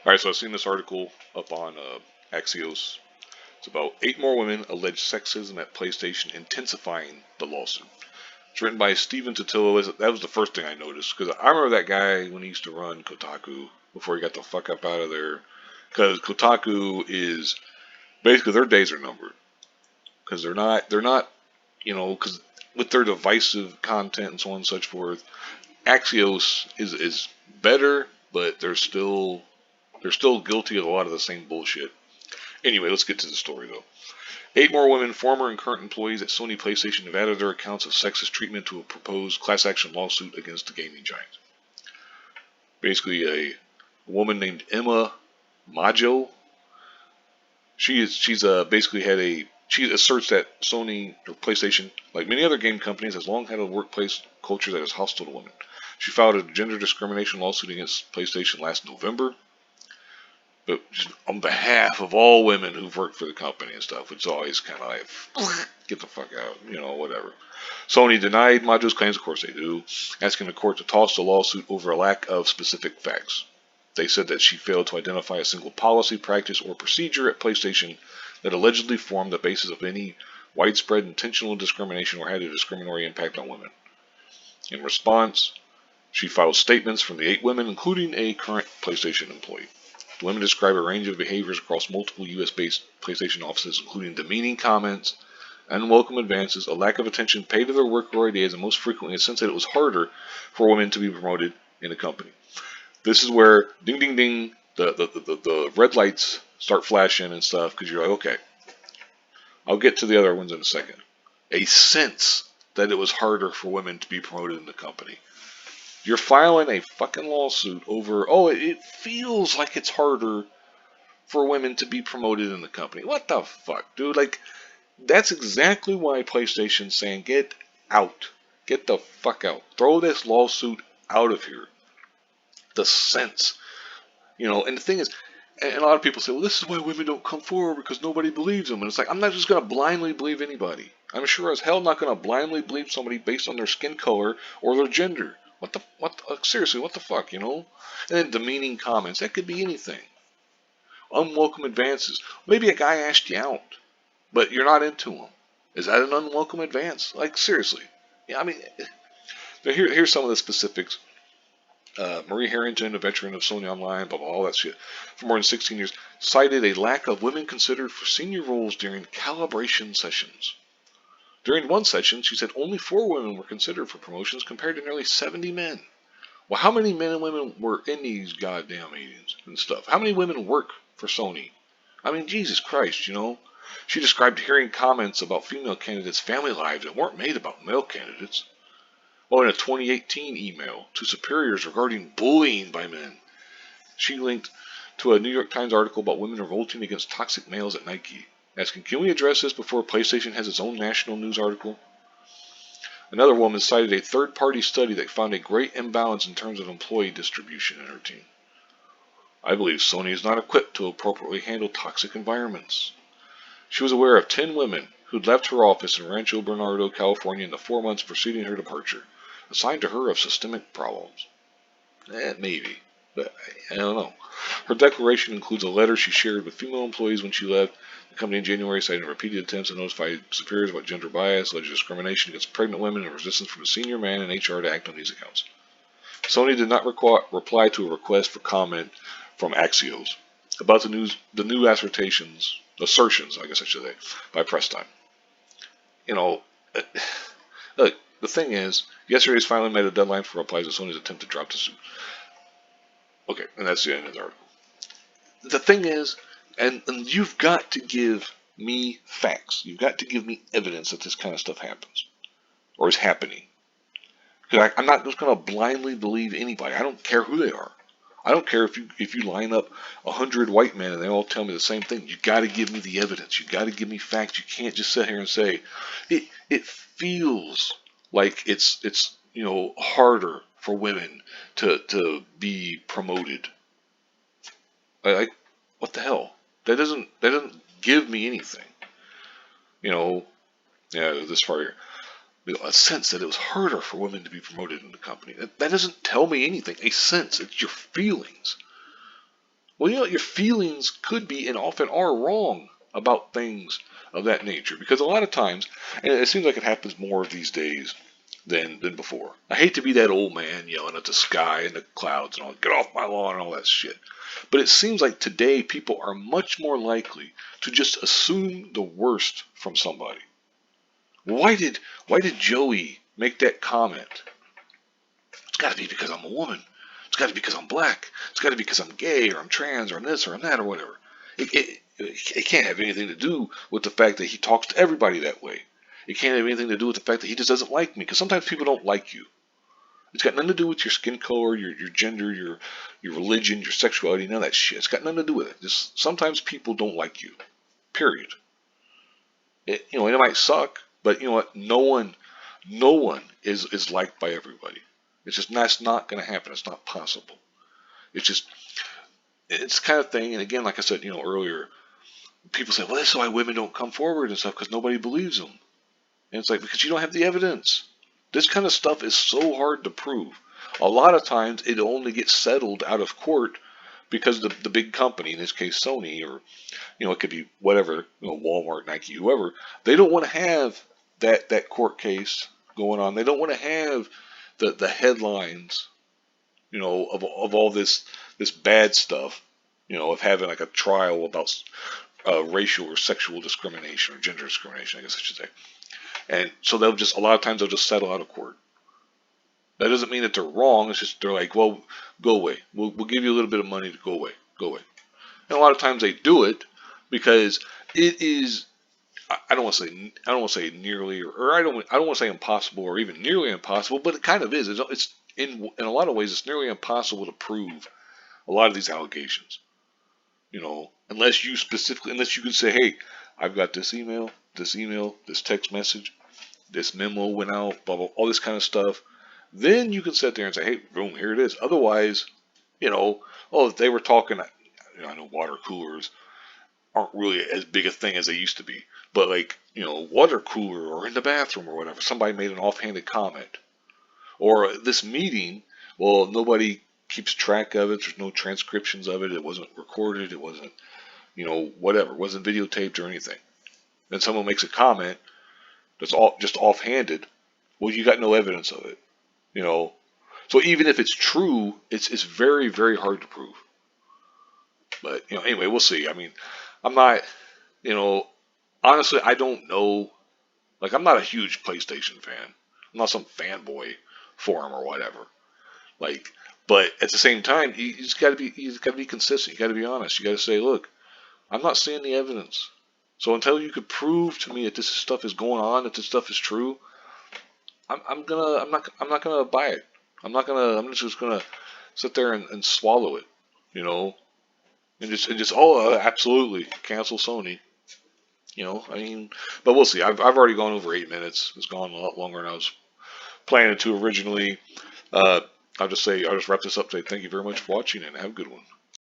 All right, so I've seen this article up on Axios. It's about 8 more women allege sexism at PlayStation, intensifying the lawsuit. It's written by Steven Totillo. That was the first thing I noticed because I remember that guy when he used to run Kotaku before he got the fuck up out of there. Because Kotaku is basically their days are numbered because they're not because with their divisive content and so on and such forth. Axios is better, but they're still guilty of a lot of the same bullshit. Anyway, let's get to the story though. 8 more women, former and current employees at Sony PlayStation, have added their accounts of sexist treatment to a proposed class action lawsuit against the gaming giant. Basically, a woman named Emma Majo. She's basically had a she asserts that Sony or PlayStation, like many other game companies, has long had a workplace culture that is hostile to women. She filed a gender discrimination lawsuit against PlayStation last November, but just on behalf of all women who've worked for the company and stuff, it's always kind of like, get the fuck out, whatever. Sony denied Majo's claims, of course they do, asking the court to toss the lawsuit over a lack of specific facts. They said that she failed to identify a single policy, practice, or procedure at PlayStation that allegedly formed the basis of any widespread intentional discrimination or had a discriminatory impact on women. In response, she filed statements from the 8 women, including a current PlayStation employee. The women describe a range of behaviors across multiple US-based PlayStation offices, including demeaning comments, unwelcome advances, a lack of attention paid to their work or ideas, and most frequently a sense that it was harder for women to be promoted in the company. This is where ding ding ding the red lights start flashing and stuff because you're like, okay, I'll get to the other ones in a second. A sense that it was harder for women to be promoted in the company. You're filing a fucking lawsuit over, oh, it feels like it's harder for women to be promoted in the company. What the fuck, dude? Like, that's exactly why PlayStation's saying, get out. Get the fuck out. Throw this lawsuit out of here. The sense. And the thing is, and a lot of people say, well, this is why women don't come forward because nobody believes them. And it's like, I'm not just going to blindly believe anybody. I'm sure as hell not going to blindly believe somebody based on their skin color or their gender. Seriously, what the fuck, And then demeaning comments. That could be anything. Unwelcome advances. Maybe a guy asked you out, but you're not into him. Is that an unwelcome advance? Like, seriously. Yeah, I mean, here's some of the specifics. Marie Harrington, a veteran of Sony Online, blah, blah, all that shit, for more than 16 years, cited a lack of women considered for senior roles during calibration sessions. During one session, she said only 4 women were considered for promotions compared to nearly 70 men. Well, how many men and women were in these goddamn meetings and stuff? How many women work for Sony? I mean, Jesus Christ, She described hearing comments about female candidates' family lives that weren't made about male candidates. Well, in a 2018 email to superiors regarding bullying by men, she linked to a New York Times article about women revolting against toxic males at Nike, asking, can we address this before PlayStation has its own national news article? Another woman cited a third-party study that found a great imbalance in terms of employee distribution in her team. I believe Sony is not equipped to appropriately handle toxic environments. She was aware of 10 women who'd left her office in Rancho Bernardo, California in the 4 months preceding her departure, assigned to her of systemic problems. Maybe, but I don't know. Her declaration includes a letter she shared with female employees when she left the company in January, citing repeated attempts to notify superiors about gender bias, alleged discrimination against pregnant women, and resistance from a senior man in HR to act on these accounts. Sony did not reply to a request for comment from Axios about the new assertions, I guess I should say, by press time. Look, the thing is, yesterday's filing met a deadline for replies to Sony's attempt to drop the suit. Okay, and that's the end of the article. The thing is, and you've got to give me facts. You've got to give me evidence that this kind of stuff happens or is happening. Because I'm not just going to blindly believe anybody. I don't care who they are. I don't care if you line up 100 white men and they all tell me the same thing. You got to give me the evidence. You got to give me facts. You can't just sit here and say it feels like it's harder for women to be promoted. What the hell? That doesn't give me anything. This far here. A sense that it was harder for women to be promoted in the company. That doesn't tell me anything. A sense. It's your feelings. Well, your feelings could be and often are wrong about things of that nature. Because a lot of times, and it seems like it happens more these days than before. I hate to be that old man yelling at the sky and the clouds and all, get off my lawn and all that shit. But it seems like today people are much more likely to just assume the worst from somebody. Why did Joey make that comment? It's got to be because I'm a woman. It's got to be because I'm black. It's got to be because I'm gay or I'm trans or I'm this or I'm that or whatever. It can't have anything to do with the fact that he talks to everybody that way. It can't have anything to do with the fact that he just doesn't like me. Because sometimes people don't like you. It's got nothing to do with your skin color, your gender, your religion, your sexuality, none of that shit. It's got nothing to do with it. Just sometimes people don't like you. Period. It might suck, but you know what? No one is liked by everybody. It's just that's not going to happen. It's not possible. It's just it's the kind of thing. And again, like I said, earlier, people say, well, that's why women don't come forward and stuff because nobody believes them. And it's like because you don't have the evidence. This kind of stuff is so hard to prove. A lot of times it only gets settled out of court because the big company, in this case Sony, or it could be whatever, Walmart, Nike, whoever, they don't want to have that court case going on. They don't want to have the headlines, of all this bad stuff, of having like a trial about racial or sexual discrimination or gender discrimination, I guess I should say. And so a lot of times they'll just settle out of court. That doesn't mean that they're wrong. It's just they're like, well, go away. We'll give you a little bit of money to go away. Go away. And a lot of times they do it because it is. I don't want to say nearly, or I don't want to say impossible or even nearly impossible, but it kind of is. It's in a lot of ways it's nearly impossible to prove a lot of these allegations. Unless you can say, hey, I've got this email, this text message, this memo went out, blah blah, all this kind of stuff. Then you can sit there and say, hey, boom, here it is. Otherwise, oh, if they were talking, I know water coolers aren't really as big a thing as they used to be. But like, water cooler or in the bathroom or whatever, somebody made an offhanded comment. Or this meeting, well, nobody keeps track of it. There's no transcriptions of it. It wasn't recorded. It wasn't, whatever. It wasn't videotaped or anything. Then someone makes a comment that's all just offhanded. Well, you got no evidence of it. You know, so even if it's true, it's very very hard to prove. But anyway, we'll see. I mean, I'm not, you know, honestly, I don't know. Like, I'm not a huge PlayStation fan. I'm not some fanboy for him or whatever. Like, but at the same time, he's got to be consistent. You got to be honest. You got to say, look, I'm not seeing the evidence. So until you could prove to me that this stuff is going on, that this stuff is true, I'm not gonna buy it. I'm just gonna sit there and swallow it, you know, and just absolutely cancel Sony. I mean, but we'll see. I've already gone over 8 minutes. It's gone a lot longer than I was planning to originally. Uh, I'll just wrap this up today. Thank you very much for watching and have a good one.